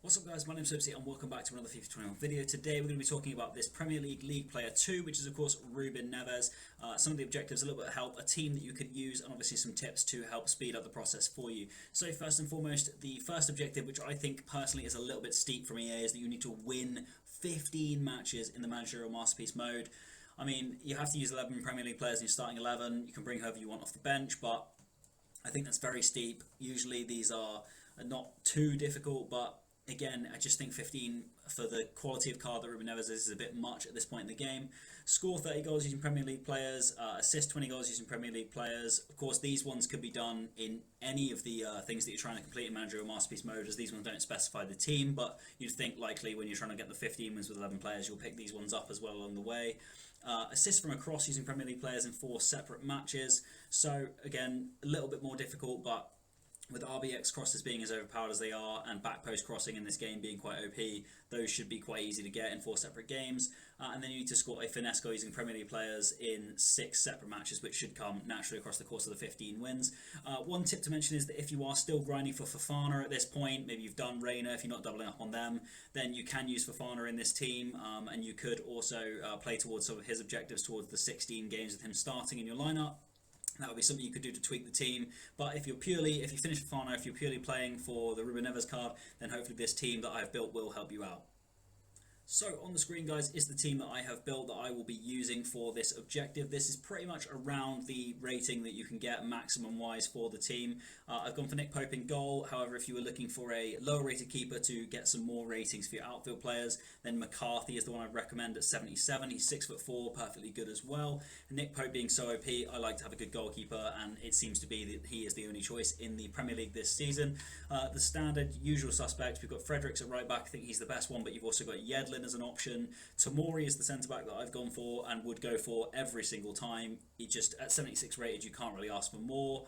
What's up guys, my name's Soapsy and welcome back to another FIFA 21 video. Today we're going to be talking about this Premier League League Player 2, which is of course Ruben Neves. Some of the objectives, a little bit of help, a team that you could use, and obviously some tips to help speed up the process for you. So first and foremost, the first objective, which I think personally is a little bit steep from EA, is that you need to win 15 matches in the Managerial Masterpiece mode. I mean, you have to use 11 Premier League players in your starting 11. You can bring whoever you want off the bench, but I think that's very steep. Usually these are not too difficult, but again, I just think 15 for the quality of card that Ruben Neves is a bit much at this point in the game. Score 30 goals using Premier League players, assist 20 goals using Premier League players. Of course, these ones could be done in any of the things that you're trying to complete in Managerial Masterpiece mode, as these ones don't specify the team, but you'd think likely when you're trying to get the 15 wins with 11 players, you'll pick these ones up as well along the way. Assists from across using Premier League players in 4 separate matches. So again, a little bit more difficult, but with RBX crosses being as overpowered as they are and back post crossing in this game being quite OP, those should be quite easy to get in 4 separate games. And then you need to score a finesse goal using Premier League players in 6 separate matches, which should come naturally across the course of the 15 wins. One tip to mention is that if you are still grinding for Fofana at this point, maybe you've done Reina, if you're not doubling up on them, then you can use Fofana in this team, and you could also play towards some of his objectives towards the 16 games with him starting in your lineup. That would be something you could do to tweak the team. But if you finish Fofana, if you're purely playing for the Ruben Neves card, then hopefully this team that I've built will help you out. So on the screen, guys, is the team that I have built that I will be using for this objective. This is pretty much around the rating that you can get maximum wise for the team. I've gone for Nick Pope in goal. However, if you were looking for a lower rated keeper to get some more ratings for your outfield players, then McCarthy is the one I'd recommend at 77. He's 6'4", perfectly good as well. And Nick Pope being so OP, I like to have a good goalkeeper, and it seems to be that he is the only choice in the Premier League this season. The standard usual suspects, we've got Fredericks at right back. I think he's the best one, but you've also got Yedlin as an option. Tomori is the centre back that I've gone for and would go for every single time. He just at 76 rated, you can't really ask for more.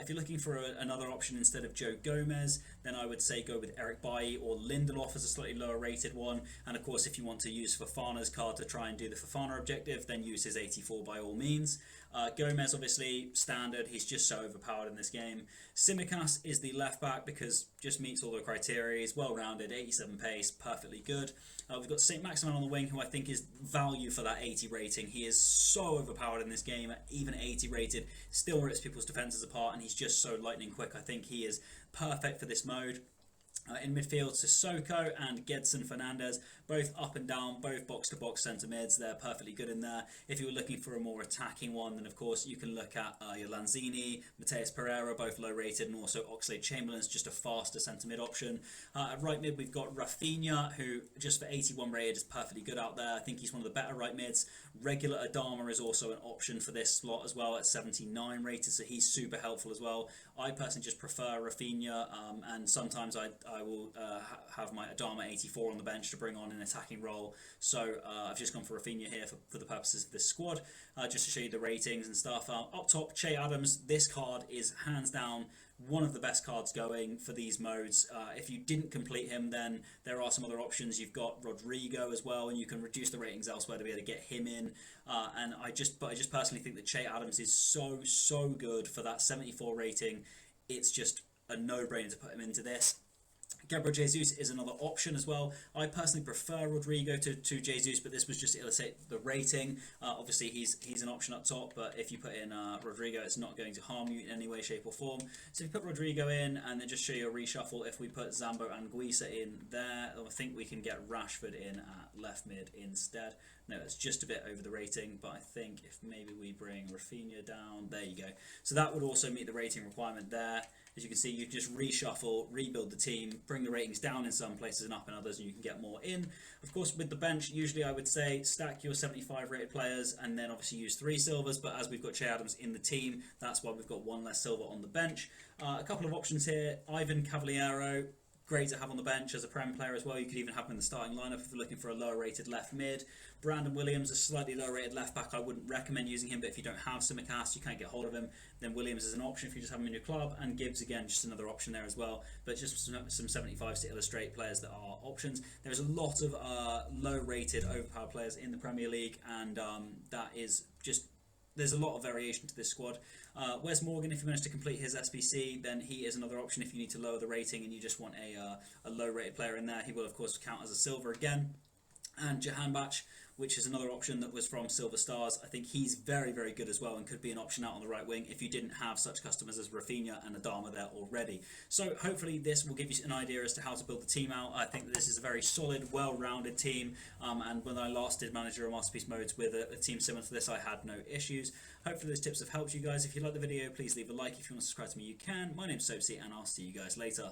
If you're looking for another option instead of Joe Gomez, then I would say go with Eric Bailly or Lindelof as a slightly lower rated one. And of course, if you want to use Fofana's card to try and do the Fofana objective, then use his 84 by all means. Gomez, obviously, standard. He's just so overpowered in this game. Tsimikas is the left back because just meets all the criteria. He's well-rounded, 87 pace, perfectly good. We've got St. Maximin on the wing, who I think is value for that 80 rating. He is so overpowered in this game, even 80 rated, still rips people's defences apart, and he's just so lightning quick. I think he is perfect for this mode. In midfield, Sissoko and Gedson Fernandez, both up and down, both box-to-box centre mids. They're perfectly good in there. If you were looking for a more attacking one, then of course you can look at your Lanzini, Mateus Pereira, both low-rated, and also Oxlade-Chamberlain's just a faster centre mid option. At right mid, we've got Rafinha, who just for 81 rated is perfectly good out there. I think he's one of the better right mids. Regular Adama is also an option for this slot as well at 79 rated, so he's super helpful as well. I personally just prefer Rafinha, and sometimes I will have my Adama 84 on the bench to bring on an attacking role. So I've just gone for Rafinha here for the purposes of this squad, just to show you the ratings and stuff. Up top, Che Adams. This card is hands down one of the best cards going for these modes. If you didn't complete him, then there are some other options. You've got Rodrigo as well, and you can reduce the ratings elsewhere to be able to get him in. And I just personally think that Che Adams is so good for that 74 rating. It's just a no-brainer to put him into this. Gabriel Jesus is another option as well. I personally prefer Rodrigo to Jesus, but this was just to illustrate the rating. Obviously, he's an option up top, but if you put in Rodrigo, it's not going to harm you in any way, shape, or form. So if you put Rodrigo in, and then just show you a reshuffle, if we put Zambo and Guisa in there, I think we can get Rashford in at left mid instead. No, it's just a bit over the rating, but I think if maybe we bring Rafinha down, there you go. So that would also meet the rating requirement there. As you can see, you just reshuffle, rebuild the team, bring the ratings down in some places and up in others, and you can get more in. Of course, with the bench, usually I would say stack your 75 rated players and then obviously use 3 silvers, but as we've got Che Adams in the team, that's why we've got 1 less silver on the bench. A couple of options here. Ivan Cavaliero, great to have on the bench as a Prem player as well. You could even have him in the starting lineup if you're looking for a lower rated left mid. Brandon Williams, a slightly lower rated left back. I wouldn't recommend using him, but if you don't have Tsimikas, you can't get hold of him, then Williams is an option if you just have him in your club. And Gibbs, again, just another option there as well. But just some 75s to illustrate players that are options. There's a lot of low rated overpowered players in the Premier League, and that is just there's a lot of variation to this squad. Wes Morgan, if you manage to complete his SBC, then he is another option if you need to lower the rating and you just want a low rated player in there. He will of course count as a silver again. And Jahanbach, which is another option that was from Silver Stars. I think he's very, very good as well and could be an option out on the right wing if you didn't have such customers as Rafinha and Adama there already. So hopefully this will give you an idea as to how to build the team out. I think that this is a very solid, well-rounded team, and when I last did Managerial Masterpiece modes with a team similar to this, I had no issues. Hopefully those tips have helped you guys. If you like the video, please leave a like. If you want to subscribe to me, you can. My name's Soapsy, and I'll see you guys later.